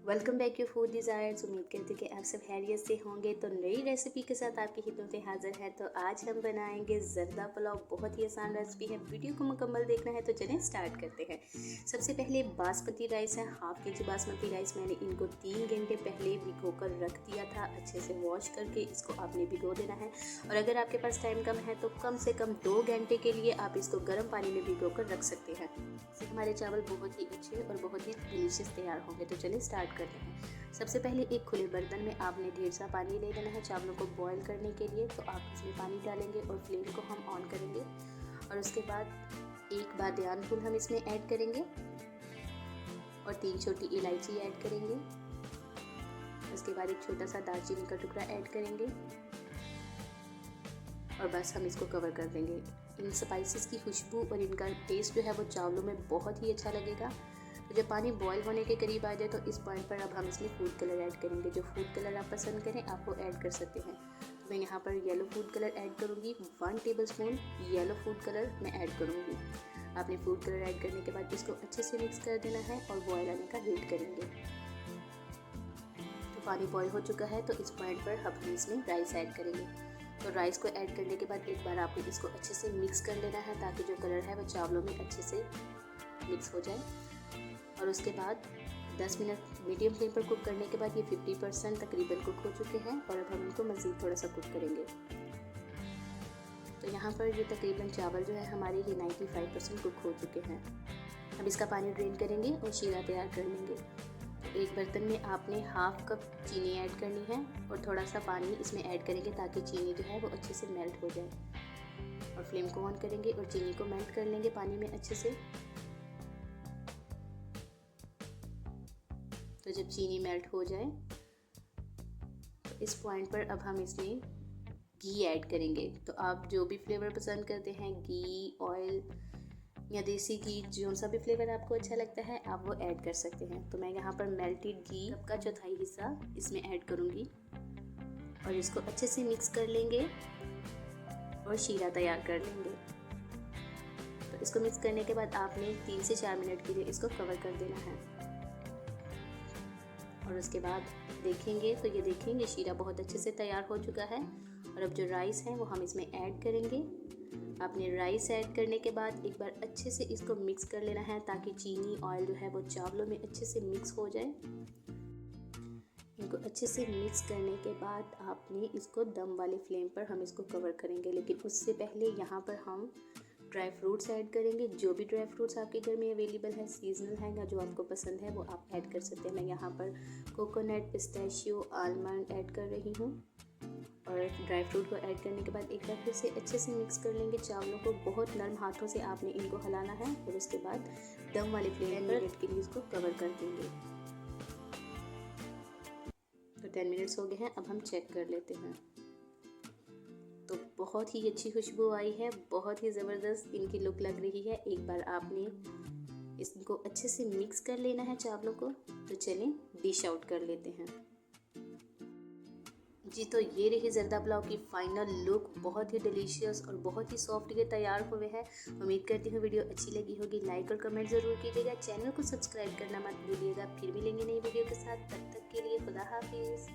Welcome back you food desires. उम्मीद करती हूँ कि आप सब खैरियत से होंगे। तो नई रेसिपी के साथ आपकी खिदमत में हाजिर है। तो आज हम बनाएंगे ज़र्दा पुलाव। बहुत ही आसान रेसिपी है, वीडियो को मुकम्मल देखना है। तो चलें स्टार्ट करते हैं। सबसे पहले बासमती राइस है, हाफ के जी बासमती राइस। मैंने इनको 3 घंटे पहले भिगो कर रख दिया था। अच्छे से वॉश करके इसको आपने भिगो देना है। और अगर आपके पास टाइम कम है तो कम से कम 2 घंटे के लिए आप इसको गर्म पानी में भिगो कर रख सकते हैं। इससे हमारे चावल बहुत ही अच्छे और बहुत ही डिलीशियस तैयार होंगे। तो चलिए स्टार्ट करते हैं। सबसे पहले एक खुले बर्तन में आपने ढेर सा पानी ले लेना है चावलों को बॉईल करने के लिए। तो आप इसमें पानी डालेंगे और फ्लेम को हम ऑन करेंगे। और उसके बाद एक बादियान फूल हम इसमें ऐड करेंगे और 3 छोटी इलायची ऐड करेंगे। उसके बाद एक छोटा सा दालचीनी का टुकड़ा ऐड करेंगे और बस हम इसको कवर कर देंगे। इन स्पाइसेस की खुशबू और इनका टेस्ट जो है वो चावलों में बहुत ही अच्छा लगेगा। तो जब पानी बॉईल होने के करीब आ जाए तो इस पॉइंट पर अब हम इसमें फूड कलर ऐड करेंगे। जो फूड कलर आप पसंद करें आप वो ऐड कर सकते हैं। तो मैं यहाँ पर येलो फूड कलर ऐड करूँगी। 1 टेबलस्पून येलो फूड कलर मैं ऐड करूँगी। आपने फूड कलर ऐड करने के बाद इसको अच्छे से मिक्स कर देना है और बॉयल आने का वेट करेंगे। तो पानी बॉयल हो चुका है। तो इस पॉइंट पर अब हम इसमें राइस ऐड करेंगे। तो राइस को ऐड करने के बाद एक बार आपको इसको अच्छे से मिक्स कर लेना है ताकि जो कलर है वो चावलों में अच्छे से मिक्स हो जाए। और उसके बाद 10 मिनट मीडियम फ्लेम पर कुक करने के बाद ये 50% तकरीबन कुक हो चुके हैं। और अब हम इनको मज़ीद थोड़ा सा कुक करेंगे। तो यहाँ पर ये तकरीबन चावल जो है हमारे ये 95% कुक हो चुके हैं। अब इसका पानी ड्रेन करेंगे और शीरा तैयार कर लेंगे। एक बर्तन में आपने हाफ कप चीनी ऐड करनी है और थोड़ा सा पानी इसमें ऐड करेंगे ताकि चीनी जो है वो अच्छे से मेल्ट हो जाए। और फ्लेम को ऑन करेंगे और चीनी को मेल्ट कर लेंगे पानी में अच्छे से। तो जब चीनी मेल्ट हो जाए तो इस पॉइंट पर अब हम इसमें घी ऐड करेंगे। तो आप जो भी फ्लेवर पसंद करते हैं, घी, ऑयल या देसी घी, जो सा भी फ्लेवर आपको अच्छा लगता है आप वो ऐड कर सकते हैं। तो मैं यहाँ पर मेल्टेड घी कप का 1/4 हिस्सा इसमें ऐड करूँगी और इसको अच्छे से मिक्स कर लेंगे और शीरा तैयार कर लेंगे। तो इसको मिक्स करने के बाद आपने 3 से 4 मिनट के लिए इसको कवर कर देना है। और उसके बाद देखेंगे तो ये देखेंगे शीरा बहुत अच्छे से तैयार हो चुका है। और अब जो राइस है वो हम इसमें ऐड करेंगे। आपने राइस ऐड करने के बाद एक बार अच्छे से इसको मिक्स कर लेना है ताकि चीनी ऑयल जो है वो चावलों में अच्छे से मिक्स हो जाए। इनको अच्छे से मिक्स करने के बाद आपने इसको दम वाले फ्लेम पर हम इसको कवर करेंगे। लेकिन उससे पहले यहाँ पर हम ड्राई फ्रूट्स ऐड करेंगे। जो भी ड्राई फ्रूट्स आपके घर में अवेलेबल है, सीजनल है या जो आपको पसंद है वो आप ऐड कर सकते हैं। मैं यहाँ पर कोकोनट, पिस्ताशियो, आलमंड ऐड कर रही हूँ। और ड्राई फ्रूट को ऐड करने के बाद एक बार फिर से अच्छे से मिक्स कर लेंगे चावलों को। बहुत नरम हाथों से आपने इनको हिलाना है। और उसके बाद दम वाले फ्लेम पर 10 मिनट के लिए इसको कवर कर देंगे। तो 10 मिनट्स हो गए हैं। अब हम चेक कर लेते हैं। तो बहुत ही अच्छी खुशबू आई है, बहुत ही ज़बरदस्त इनकी लुक लग रही है। एक बार आपने इसको अच्छे से मिक्स कर लेना है चावलों को। तो चलें डिश आउट कर लेते हैं। जी, तो ये रही ज़र्दा पुलाव की फाइनल लुक। बहुत ही डिलीशियस और बहुत ही सॉफ्ट ये तैयार हुए हैं। उम्मीद करती हूँ वीडियो अच्छी लगी होगी। लाइक और कमेंट ज़रूर कीजिएगा। चैनल को सब्सक्राइब करना मत भूलिएगा। फिर मिलेंगे नई वीडियो के साथ। तब तक के लिए खुदा हाफिज़।